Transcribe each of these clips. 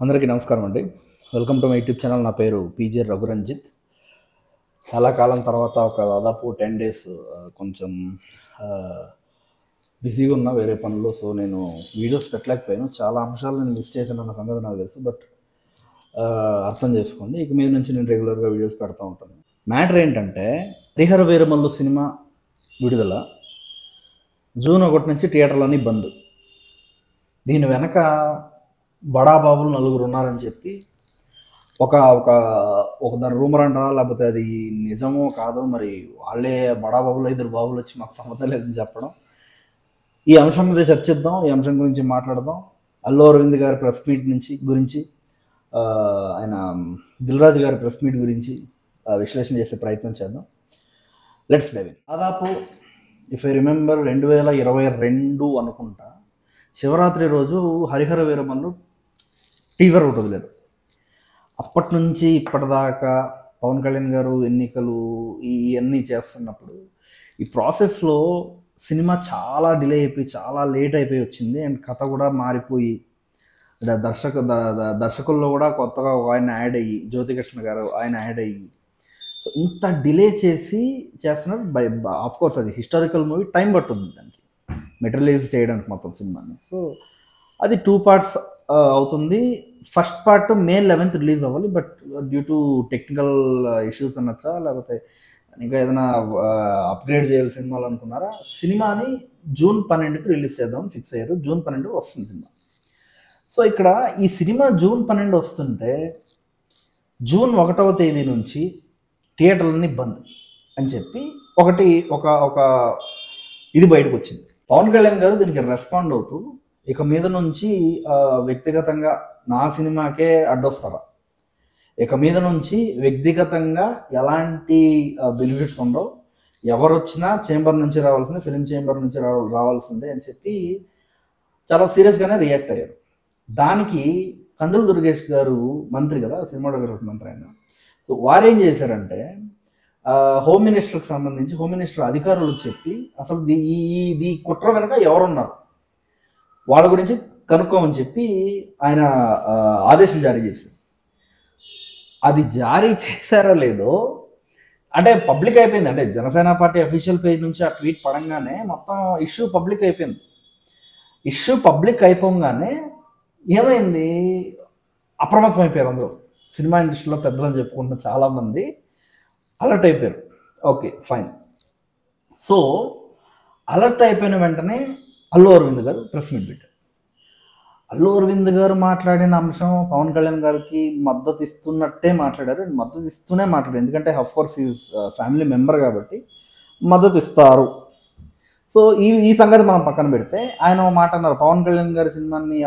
అందరికీ నమస్కారం అండి. Welcome to my YouTube channel. నా పేరు పీజే రఘురంజిత్. చాలా కాలం తర్వాత ఒక దాదాపు 10 డేస్ కొంచెం బిజీగా ఉన్నా వేరే పనులు. సో నేను వీడియోస్ పెట్టలేకపోయాను. చాలా అంశాలు నేను మిస్ చేశానన్న సంగతి నాకు తెలుసు. బట్ అర్థం చేసుకోండి, ఇక మీద నుంచి నేను రెగ్యులర్గా వీడియోస్ పెడతా ఉంటాను. మ్యాటర్ ఏంటంటే, హరిహర వీరమల్లు సినిమా విడుదల జూన్ 1 నుంచి థియేటర్లన్నీ బంద్. దీని వెనక బడాబాబులు నలుగురు ఉన్నారని చెప్పి ఒక ఒక ఒక దాని రూమర్ అంటారా, లేకపోతే అది నిజమో కాదో, మరి వాళ్ళే బడాబాబులు 5 బాబులు వచ్చి మాకు సంబంధం లేదని చెప్పడం. ఈ అంశం మీద చర్చిద్దాం, ఈ అంశం గురించి మాట్లాడదాం. అల్లు అరవింద్ గారి ప్రెస్ మీట్ గురించి ఆయన దిల్ రాజు గారి ప్రెస్ మీట్ గురించి విశ్లేషణ చేసే ప్రయత్నం చేద్దాం. Let's dive in. దాదాపు ఇఫ్ ఐ రిమెంబర్ 2022 అనుకుంటా, శివరాత్రి రోజు హరిహర వీరమల్లు టీజర్ ఒకటి వదిలేదు. అప్పటి నుంచి ఇప్పటిదాకా పవన్ కళ్యాణ్ గారు ఎన్నికలు ఇవన్నీ చేస్తున్నప్పుడు ఈ ప్రాసెస్లో సినిమా చాలా డిలే అయిపోయి చాలా లేట్ అయిపోయి వచ్చింది. అండ్ కథ కూడా మారిపోయి దర్శకుల్లో కూడా కొత్తగా ఆయన యాడ్ అయ్యి, జ్యోతికృష్ణ గారు ఆయన యాడ్ అయ్యి, సో ఇంత డిలే చేస్తున్నారు. ఆఫ్ కోర్స్ అది హిస్టారికల్ మూవీ, టైం పట్టుతుంది దానికి మెటీరియలైజ్ చేయడానికి మొత్తం సినిమాని. సో అది 2 పార్ట్స్ అవుతుంది. First part May 11th release అవ్వాలి. But due to technical issues అనొచ్చా, లేకపోతే ఇంకా ఏదైనా అప్గ్రేడ్ చేయాలి సినిమాలు అనుకున్నారా, సినిమాని June 12కి రిలీజ్ చేద్దామని ఫిక్స్ అయ్యారు. June 12 వస్తుంది సినిమా. సో ఇక్కడ ఈ సినిమా June 12 వస్తుంటే June 1వ తేదీ నుంచి థియేటర్లన్నీ బంద్ అని చెప్పి ఒక ఇది బయటకు వచ్చింది. పవన్ కళ్యాణ్ గారు దీనికి రెస్పాండ్ అవుతూ, ఇక మీద నుంచి వ్యక్తిగతంగా నా సినిమాకే అడ్డొస్తారా, ఇక మీద నుంచి వ్యక్తిగతంగా ఎలాంటి బెనిఫిట్స్ ఉండవు, ఎవరు వచ్చినా చేంబర్ నుంచి రావాల్సిందే, ఫిలిం చేంబర్ నుంచి రావాల్సిందే అని చెప్పి చాలా సీరియస్గానే రియాక్ట్ అయ్యారు. దానికి కందులు దుర్గేష్ గారు మంత్రి కదా, సినిమాటోగ్రఫీ మంత్రి ఆయన. సో వారు ఏం చేశారంటే, హోమ్ మినిస్టర్కి సంబంధించి హోమ్ మినిస్టర్ అధికారులు చెప్పి అసలు ఈ కుట్ర వెనక ఎవరున్నారు వాళ్ళ గురించి కనుక్కోమని చెప్పి ఆయన ఆదేశం జారీ చేశారు. అది జారీ చేశారో లేదో, అంటే పబ్లిక్ అయిపోయింది. అంటే జనసేన పార్టీ అఫీషియల్ పేజ్ నుంచి ఆ ట్వీట్ పడంగానే మొత్తం ఇష్యూ పబ్లిక్ అయిపోయింది. ఇష్యూ పబ్లిక్ అయిపోగానే ఏమైంది, అప్రమత్తం అయిపోయారు అందరూ. సినిమా ఇండస్ట్రీలో పెద్దలని చెప్పుకుంటున్న చాలామంది అలర్ట్ అయిపోయారు. Okay fine. సో అలర్ట్ అయిపోయిన వెంటనే అల్లు అరవింద్ గారు ప్రెస్ మీట్ పెట్టారు. అల్లు అరవింద్ గారు మాట్లాడిన అంశం పవన్ కళ్యాణ్ గారికి మద్దతు ఇస్తున్నట్టే మాట్లాడారు. మద్దతు ఇస్తూనే మాట్లాడారు, ఎందుకంటే అఫ్కోర్స్ ఈజ్ ఫ్యామిలీ మెంబర్ కాబట్టి మద్దతు ఇస్తారు. సో ఈ సంగతి మనం పక్కన పెడితే, ఆయన మాట అన్నారు, పవన్ కళ్యాణ్ గారి సినిమాని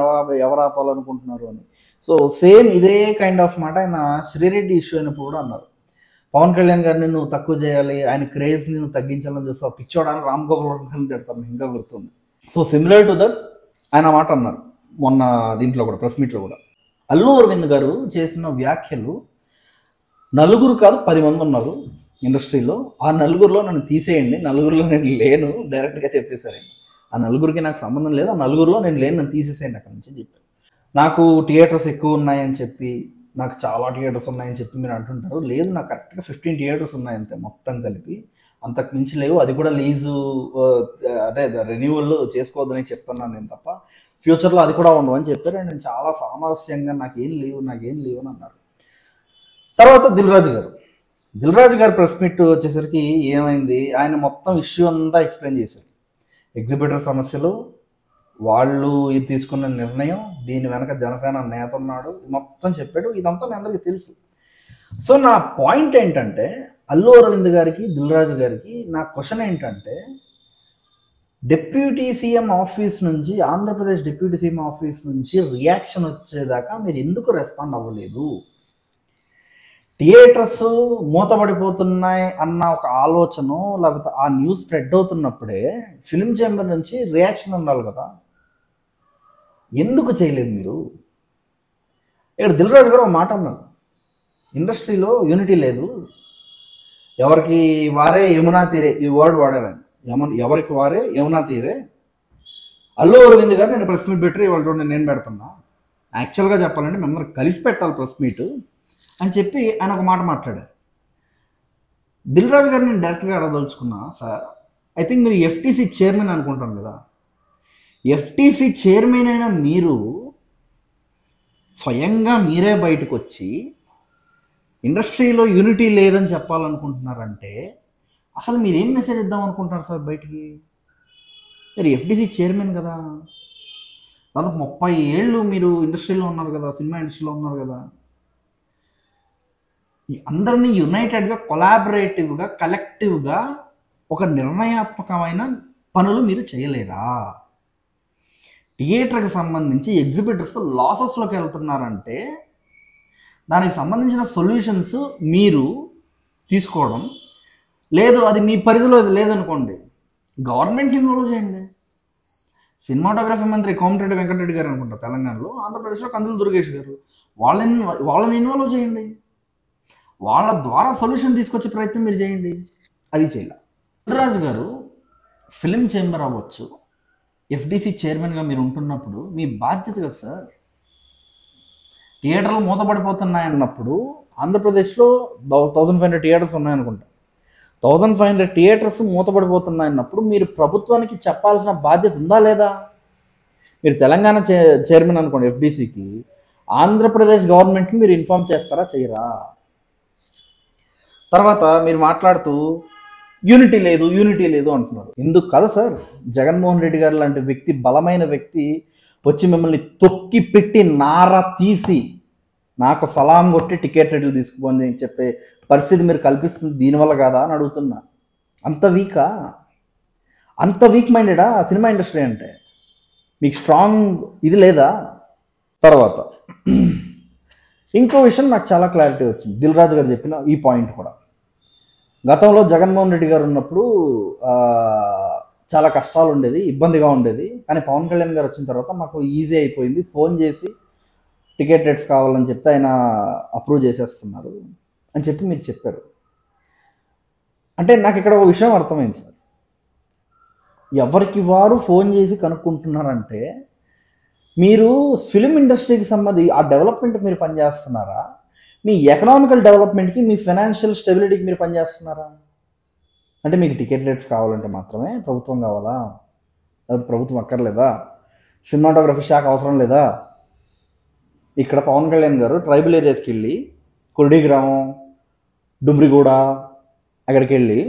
ఎవరు ఆపాలనుకుంటున్నారు అని. సో సేమ్ ఇదే కైండ్ ఆఫ్ మాట ఆయన శ్రీరెడ్డి ఇష్యూ అయినప్పుడు కూడా అన్నారు. పవన్ కళ్యాణ్ గారిని నువ్వు తక్కువ చేయాలి, ఆయన క్రేజ్ని నువ్వు తగ్గించాలని చూస్తావు, పిచ్చోడాన్ని రామ్ గోపాల్ వర్మని తిడతాను, ఇంకా గుర్తుంది. సో సిమిలర్ టు దట్ ఆయన మాట అన్నారు మొన్న దీంట్లో కూడా, ప్రెస్ మీట్లో కూడా. అల్లు అరవింద్ గారు చేసిన వ్యాఖ్యలు, నలుగురు కాదు 10 మంది ఉన్నారు ఇండస్ట్రీలో, ఆ నలుగురిలో నన్ను తీసేయండి, నలుగురిలో నేను లేను డైరెక్ట్గా చెప్పేశారు. ఆ నలుగురికి నాకు సంబంధం లేదు, ఆ నలుగురిలో నేను లేను, నన్ను తీసేసేయండి అక్కడి నుంచి చెప్పారు. నాకు థియేటర్స్ ఎక్కువ ఉన్నాయని చెప్పి, నాకు చాలా థియేటర్స్ ఉన్నాయని చెప్పి మీరు అంటుంటారు. లేదు, నాకు కరెక్ట్గా 15 థియేటర్స్ ఉన్నాయంతే మొత్తం కలిపి, అంతకు మించి లేవు. అది కూడా లీజు అంటే రెన్యూవల్ చేసుకోవద్దని చెప్తున్నాను నేను తప్ప, ఫ్యూచర్లో అది కూడా ఉండవు అని చెప్పారు. అండ్ నేను చాలా సామరస్యంగా నాకేం లేవు అని అన్నారు. తర్వాత దిల్ రాజు గారు ప్రెస్ మీట్ వచ్చేసరికి ఏమైంది, ఆయన మొత్తం ఇష్యూ అంతా ఎక్స్ప్లెయిన్ చేశారు. ఎగ్జిబిటర్ సమస్యలు, వాళ్ళు తీసుకున్న నిర్ణయం, దీని వెనక జనసేన నేత ఉన్నాడు, మొత్తం చెప్పాడు. ఇదంతా మీ అందరికీ తెలుసు. సో నా పాయింట్ ఏంటంటే, అల్లు అరవింద్ గారికి, దిల్ రాజు గారికి నా క్వశ్చన్ ఏంటంటే, డిప్యూటీ సీఎం ఆఫీస్ నుంచి, ఆంధ్రప్రదేశ్ డిప్యూటీ సీఎం ఆఫీస్ నుంచి రియాక్షన్ వచ్చేదాకా మీరు ఎందుకు రెస్పాండ్ అవ్వలేదు? థియేటర్స్ మూతపడిపోతున్నాయి అన్న ఒక ఆలోచన, లేకపోతే ఆ న్యూస్ స్ప్రెడ్ అవుతున్నప్పుడే ఫిలిం చేంబర్ నుంచి రియాక్షన్ ఉండాలి కదా, ఎందుకు చేయలేదు మీరు? ఇక్కడ దిల్ రాజు గారు ఒక మాట అన్నారు, ఇండస్ట్రీలో యూనిటీ లేదు, ఎవరికి వారే యమునా తీరే, ఈ వర్డ్ వాడారని, ఎవరికి వారే యమునా తీరే. అల్లు అరవింద్ గారు నేను ప్రెస్ మీట్ పెట్టి ఇవాళ నేను పెడుతున్నా, యాక్చువల్గా చెప్పాలంటే మిమ్మల్ని కలిసి పెట్టాలి ప్రెస్ మీట్ అని చెప్పి ఆయన ఒక మాట మాట్లాడారు. దిల్ రాజు గారు నేను డైరెక్ట్గా అడగదలుచుకున్నా, సార్ ఐ థింక్ మీరు ఎఫ్టీసీ చైర్మన్ అనుకుంటాను కదా, ఎఫ్టీసీ చైర్మన్ అయిన మీరు స్వయంగా మీరే బయటకు వచ్చి ఇండస్ట్రీలో యూనిటీ లేదని చెప్పాలనుకుంటున్నారంటే అసలు మీరు ఏం మెసేజ్ ఇద్దాం అనుకుంటున్నారు సార్ బయటికి? మీరు ఎఫ్టీసీ చైర్మన్ కదా, దాదాపు 30 ఏళ్ళు మీరు ఇండస్ట్రీలో ఉన్నారు కదా, సినిమా ఇండస్ట్రీలో ఉన్నారు కదా, అందరినీ యునైటెడ్గా కొలాబరేటివ్గా కలెక్టివ్గా ఒక నిర్ణయాత్మకమైన పనులు మీరు చేయలేరా? థియేటర్కి సంబంధించి ఎగ్జిబిటర్స్ లాసెస్లోకి వెళ్తున్నారంటే దానికి సంబంధించిన సొల్యూషన్స్ మీరు తీసుకోవడం లేదు, అది మీ పరిధిలో లేదనుకోండి, గవర్నమెంట్ ఇన్వాల్వ్ చేయండి. సినిమాటోగ్రఫీ మంత్రి కోమటిరెడ్డి వెంకటరెడ్డి గారు అనుకుంటారు తెలంగాణలో, ఆంధ్రప్రదేశ్లో కందులు దుర్గేష్ గారు, వాళ్ళని ఇన్వాల్వ్ చేయండి, వాళ్ళ ద్వారా సొల్యూషన్ తీసుకొచ్చే ప్రయత్నం మీరు చేయండి. అది చేయాలి. రాజు గారు ఫిలిం చేంబర్ అవ్వచ్చు, ఎఫ్డీసీ చైర్మన్గా మీరు ఉంటున్నప్పుడు మీ బాధ్యత కదా సార్. థియేటర్లు మూతపడిపోతున్నాయన్నప్పుడు ఆంధ్రప్రదేశ్లో 1500 థియేటర్స్ ఉన్నాయనుకుంటా, 1500 థియేటర్స్ మూతపడిపోతున్నాయన్నప్పుడు మీరు ప్రభుత్వానికి చెప్పాల్సిన బాధ్యత ఉందా లేదా? మీరు తెలంగాణ చైర్మన్ అనుకోండి ఎఫ్డీసీకి, ఆంధ్రప్రదేశ్ గవర్నమెంట్ని మీరు ఇన్ఫార్మ్ చేస్తారా, చేయరా? తర్వాత మీరు మాట్లాడుతూ యూనిటీ లేదు అంటున్నారు. ఎందుకు కదా సార్, జగన్మోహన్ రెడ్డి గారు లాంటి వ్యక్తి, బలమైన వ్యక్తి వచ్చి మిమ్మల్ని తొక్కి పెట్టి నార తీసి నాకు సలాం కొట్టి టికెట్ రేట్లు తీసుకుపోండి అని చెప్పే పరిస్థితి మీరు కల్పిస్తుంది దీనివల్ల కాదా అని అడుగుతున్నా. అంత వీక్ మైండెడా సినిమా ఇండస్ట్రీ అంటే? మీకు స్ట్రాంగ్ ఇది లేదా? తర్వాత ఇంకో విషయం నాకు చాలా క్లారిటీ వచ్చింది, దిల్ రాజు గారు చెప్పిన ఈ పాయింట్ కూడా. గతంలో జగన్మోహన్ రెడ్డి గారు ఉన్నప్పుడు చాలా కష్టాలు ఉండేది, ఇబ్బందిగా ఉండేది, కానీ పవన్ కళ్యాణ్ గారు వచ్చిన తర్వాత మాకు ఈజీ అయిపోయింది, ఫోన్ చేసి టికెట్ రేట్స్ కావాలని చెప్తే ఆయన అప్రూవ్ చేసేస్తున్నారు అని చెప్పి మీరు చెప్పారు. అంటే నాకు ఇక్కడ ఒక విషయం అర్థమైంది సార్, ఎవరికి వారు ఫోన్ చేసి కనుక్కుంటున్నారంటే మీరు ఫిలిం ఇండస్ట్రీకి సంబంధించి ఆ డెవలప్మెంట్ మీరు పనిచేస్తున్నారా, మీ ఎకనామికల్ డెవలప్మెంట్కి, మీ ఫైనాన్షియల్ స్టెబిలిటీకి మీరు పనిచేస్తున్నారా? అంటే మీకు టికెట్ రేట్స్ కావాలంటే మాత్రమే ప్రభుత్వం కావాలా? అది ప్రభుత్వం అక్కర్లేదా? సినిమాటోగ్రఫీ శాఖ అవసరం లేదా? ఇక్కడ పవన్ కళ్యాణ్ గారు ట్రైబల్ ఏరియాస్కి వెళ్ళి, కుర్డి గ్రామం, డుమ్రిగూడ అక్కడికి వెళ్ళి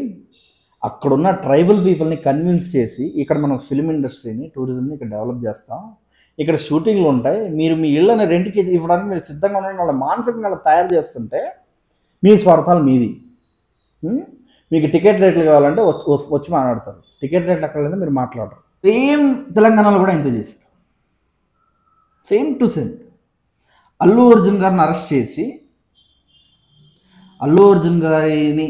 అక్కడున్న ట్రైబల్ పీపుల్ని కన్విన్స్ చేసి ఇక్కడ మనం ఫిలిం ఇండస్ట్రీని, టూరిజంని ఇక్కడ డెవలప్ చేస్తాం, ఇక్కడ షూటింగ్లు ఉంటాయి, మీరు మీ ఇళ్ళని రెంట్కి ఇవ్వడానికి మీరు సిద్ధంగా ఉండండి, వాళ్ళ మానసికంగా వాళ్ళ తయారు చేస్తుంటే మీ స్వార్థాలు మీది. మీకు టికెట్ రేట్లు కావాలంటే వచ్చి మాట్లాడతారు, టికెట్ రేట్లు అక్కడ లేదా మీరు మాట్లాడరు. సేమ్ తెలంగాణలో కూడా ఇంత చేశారు, same to same. Allu Arjun గారిని అరెస్ట్ చేసి అల్లు అర్జున్ గారిని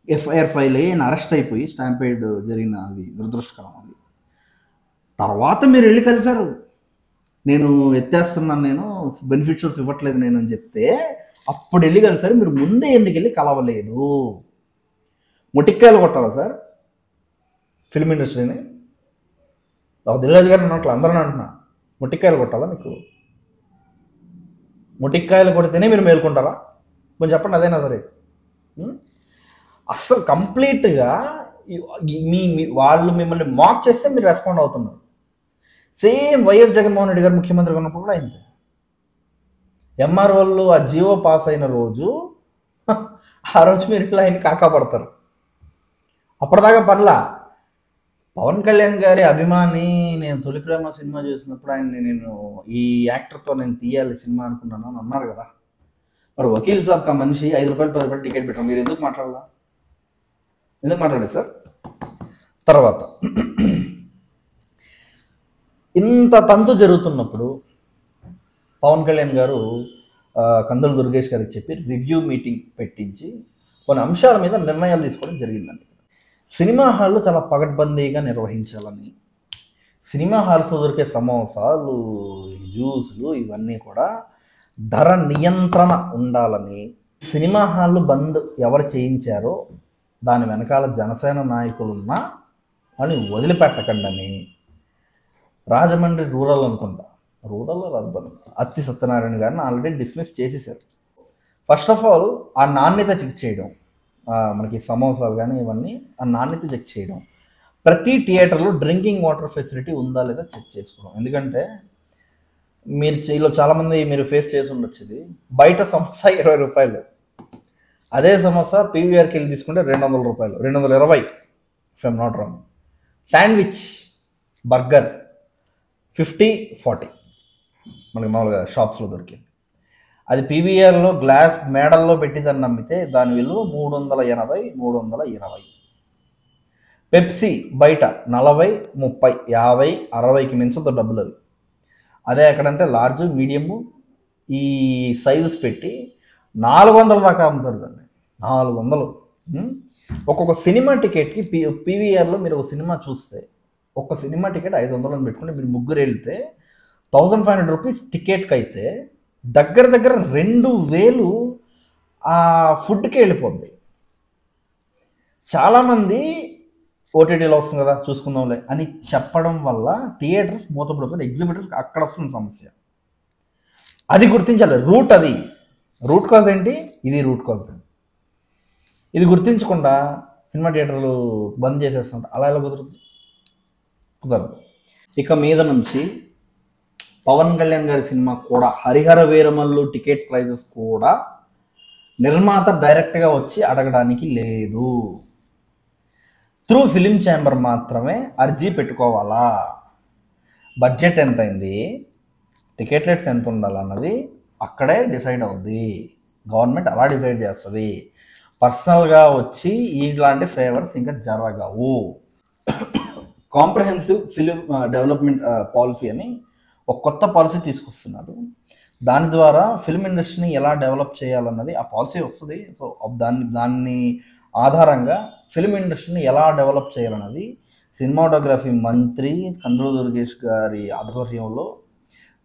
ఎఫ్ఐఆర్ ఫైల్ అయ్యి అరెస్ట్ అయిపోయి స్టాంపేడ్ జరిగిన అది దురదృష్టకరం. అది తర్వాత మీరు వెళ్ళి కలిశారు, నేను ఎత్తేస్తున్నాను, నేను బెనిఫిట్స్ ఇవ్వట్లేదు నేను అని చెప్తే అప్పుడు వెళ్ళి కలిసారు. మీరు ముందే ఎందుకు వెళ్ళి కలవలేదు? మొటిక్కాయలు కొట్టాలా సార్ ఫిల్మ్ ఇండస్ట్రీని? దిల్రాజు గారు అన్నట్లు అందరూ అంటున్నా, మొటిక్కాయలు కొట్టాలా మీకు? మొటిక్కాయలు కొడితేనే మీరు మేల్కొంటారా? కొంచెం చెప్పండి, అదేనా సరే? అస్సలు కంప్లీట్గా వాళ్ళు మిమ్మల్ని మాక్ చేస్తే మీరు రెస్పాండ్ అవుతున్నారు. సేమ్ వైఎస్ జగన్మోహన్ రెడ్డి గారు ముఖ్యమంత్రిగా ఉన్నప్పుడు కూడా అయింది. ఎంఆర్ఓలు ఆ జియో పాస్ అయిన రోజు, ఆ రోజు మీరు ఇలా ఆయన కాకాపడతారు. అప్పటిదాకా పనిలా. పవన్ కళ్యాణ్ గారి అభిమాని, నేను తొలి ప్రేమ సినిమా చూసినప్పుడు ఆయన నేను ఈ యాక్టర్తో నేను తీయాలి సినిమా అనుకున్నాను అని అన్నారు కదా. మరి వకీల్ సాబ్ మనిషి 5 రూపాయలు 10 రూపాయలు టికెట్ పెట్టాం, మీరు ఎందుకు మాట్లాడాలా? ఎందుకు మాట్లాడలేదు సార్? తర్వాత ఇంత తంతు జరుగుతున్నప్పుడు పవన్ కళ్యాణ్ గారు కందుల దుర్గేష్ గారికి చెప్పి రివ్యూ మీటింగ్ పెట్టించి కొన్ని అంశాల మీద నిర్ణయాలు తీసుకోవడం జరిగిందండి. సినిమా హాల్లో చాలా పగడ్బందీగా నిర్వహించాలని, సినిమా హాల్స్లో దొరికే సమోసాలు, జ్యూసులు ఇవన్నీ కూడా ధర నియంత్రణ ఉండాలని, సినిమా హాళ్ళు బంద్ ఎవరు చేయించారో దాని వెనకాల జనసేన నాయకులున్నా అని వదిలిపెట్టకండి అని, రాజమండ్రి రూరల్ అనుకుంటా రూరల్ అర్బన్ అత్తి సత్యనారాయణ గారిని ఆల్రెడీ డిస్మిస్ చేసేసారు. ఫస్ట్ ఆఫ్ ఆల్ ఆ నాణ్యత చెక్ చేయడం, మనకి సమోసాలు కానీ ఇవన్నీ ఆ నాణ్యత చెక్ చేయడం, ప్రతి థియేటర్లో డ్రింకింగ్ వాటర్ ఫెసిలిటీ ఉందా లేదా చెక్ చేసుకోవడం. ఎందుకంటే మీరు ఇలా చాలామంది మీరు ఫేస్ చేసి ఉండొచ్చు, ఇది బయట సమోసా 20 రూపాయలు, అదే సమోసా పీవీఆర్కి వెళ్ళి తీసుకుంటే 200 రూపాయలు, 220 if I'm not wrong. Sandwich burger 50-40 మనకి మామూలుగా షాప్స్లో దొరికింది. అది పీవీఆర్లో గ్లాస్ మేడల్లో పెట్టి దాన్ని నమ్మితే దాని విలువ 380-320. పెప్సీ బయట 40-30-50-60కి మించదు డబ్బులు అవి. అదే ఎక్కడంటే లార్జ్ మీడియము ఈ సైజెస్ పెట్టి 400 దాకా అమ్ముతారు దాన్ని. 400. ఒక్కొక్క సినిమా టికెట్కి పీవీఆర్లో మీరు ఒక సినిమా చూస్తే ఒక్క సినిమా టికెట్ 500 అని పెట్టుకుంటే మీరు ముగ్గురు వెళ్తే 1500 రూపీస్ టికెట్కి అయితే దగ్గర 2000 ఆ ఫుడ్కి వెళ్ళిపోద్ది. చాలామంది ఓటీటీలో వస్తుంది కదా చూసుకుందాంలే అని చెప్పడం వల్ల థియేటర్స్ మూతపడిపోతుంది, ఎగ్జిబిటర్స్ అక్కడ వస్తుంది సమస్య. అది గుర్తించాలి. రూట్ కాజ్ ఏంటి, ఇది రూట్ కాజ్. ఇది గుర్తించకుండా సినిమా థియేటర్లు బంద్ చేసేస్తుంటారు. అలా ఎలా కుదరదు. ఇక మీద నుంచి పవన్ కళ్యాణ్ గారి సినిమా కూడా హరిహర వీరమల్లు టికెట్ ప్రైజెస్ కూడా నిర్మాత డైరెక్ట్గా వచ్చి అడగడానికి లేదు. త్రూ ఫిలిం ఛాంబర్ మాత్రమే అర్జీ పెట్టుకోవాలా. బడ్జెట్ ఎంత అయింది, టికెట్ రేట్స్ ఎంత ఉండాలన్నది అక్కడే డిసైడ్ అవుద్ది. గవర్నమెంట్ అలా డిసైడ్ చేస్తుంది. పర్సనల్గా వచ్చి ఇలాంటి ఫేవర్స్ ఇంకా జరగవు. కాంప్రహెన్సివ్ ఫిలిం డెవలప్మెంట్ పాలసీ అని ఒక కొత్త పాలసీ తీసుకొస్తున్నారు. దాని ద్వారా ఫిల్మ్ ఇండస్ట్రీని ఎలా డెవలప్ చేయాలన్నది ఆ పాలసీ వస్తుంది. సో దాన్ని ఆధారంగా ఫిల్మ్ ఇండస్ట్రీని ఎలా డెవలప్ చేయాలన్నది సినిమాటోగ్రఫీ మంత్రి కందుల దుర్గేష్ గారి ఆధ్వర్యంలో,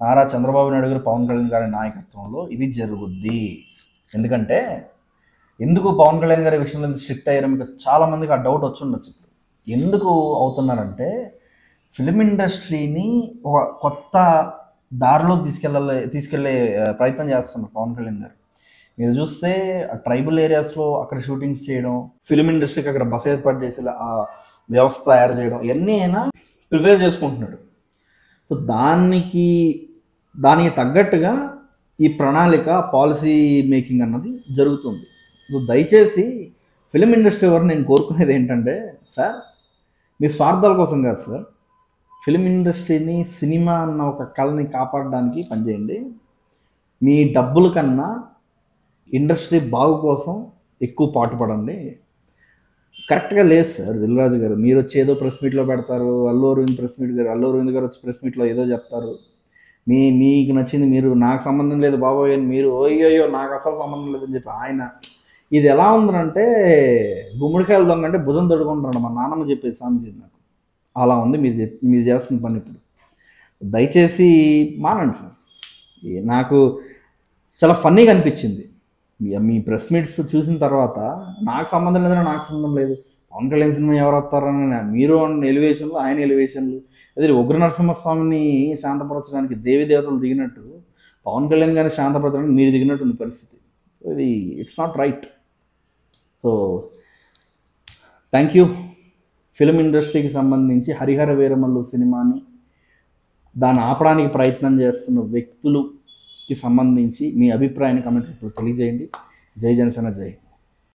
నారా చంద్రబాబు నాయుడు గారు పవన్ కళ్యాణ్ గారి నాయకత్వంలో ఇది జరుగుద్ది. ఎందుకంటే ఎందుకు పవన్ కళ్యాణ్ గారి విషయంలో స్ట్రిక్ట్ అయ్యారో మీకు చాలామందికి ఆ డౌట్ వచ్చి ఉండొచ్చు. ఎందుకు అవుతున్నారంటే ఫిలిం ఇండస్ట్రీని ఒక కొత్త దారిలో తీసుకెళ్లే ప్రయత్నం చేస్తున్నారు పవన్ కళ్యాణ్ గారు. మీరు చూస్తే ట్రైబల్ ఏరియాస్లో అక్కడ షూటింగ్స్ చేయడం, ఫిలిం ఇండస్ట్రీకి అక్కడ బస్ ఏర్పాటు చేసి ఆ వ్యవస్థ తయారు చేయడం, ఇవన్నీ అయినా ప్రిపేర్ చేసుకుంటున్నాడు. సో దానికి తగ్గట్టుగా ఈ ప్రణాళిక పాలసీ మేకింగ్ అన్నది జరుగుతుంది. సో దయచేసి ఫిలిం ఇండస్ట్రీ వారు నేను కోరుకునేది ఏంటంటే, సార్ మీ స్వార్థాల కోసం కాదు సార్, ఫిలిం ఇండస్ట్రీని సినిమా అన్న ఒక కళని కాపాడడానికి పనిచేయండి. మీ డబ్బుల కన్నా ఇండస్ట్రీ బాగు కోసం ఎక్కువ పాటుపడండి. కరెక్ట్గా లేదు సార్ దిల్ రాజు గారు, మీరు వచ్చి ఏదో ప్రెస్ మీట్లో పెడతారు, అల్లు అరవింద్ గారు వచ్చి ప్రెస్ మీట్లో ఏదో చెప్తారు, మీకు నచ్చింది మీరు, నాకు సంబంధం లేదు బాబోయ్ అని మీరు, అయ్యో నాకు అసలు సంబంధం లేదని చెప్పి ఆయన. ఇది ఎలా ఉందంటే గుమ్మడికాయలు దొంగ అంటే భుజం తొడుకుంటున్నాడు మా నాన్నమ్మ చెప్పేది సామెత. నాకు అలా ఉంది మీరు చేస్తున్న పని. ఇప్పుడు దయచేసి మానండి సార్. నాకు చాలా ఫన్నీగా అనిపించింది మీ ప్రెస్ మీట్స్ చూసిన తర్వాత. నాకు సంబంధం లేదని నాకు సంబంధం లేదు, పవన్ కళ్యాణ్ సినిమా ఎవరు వస్తారని మీరు ఎలివేషన్లు, ఆయన ఎలివేషన్లు. అదే ఉగ్ర నరసింహస్వామిని శాంతపరచడానికి దేవి దేవతలు దిగినట్టు పవన్ కళ్యాణ్ గారిని శాంతపరచడానికి మీరు దిగినట్టుంది పరిస్థితి. ఇది it's not right. So thank you. Film ఇండస్ట్రీకి సంబంధించి హరిహర వీరమల్లు సినిమాని దాన్ని ఆపడానికి ప్రయత్నం చేస్తున్న వ్యక్తులకి సంబంధించి మీ అభిప్రాయాన్ని కామెంట్ తెలియజేయండి. జై జనసేన, జై.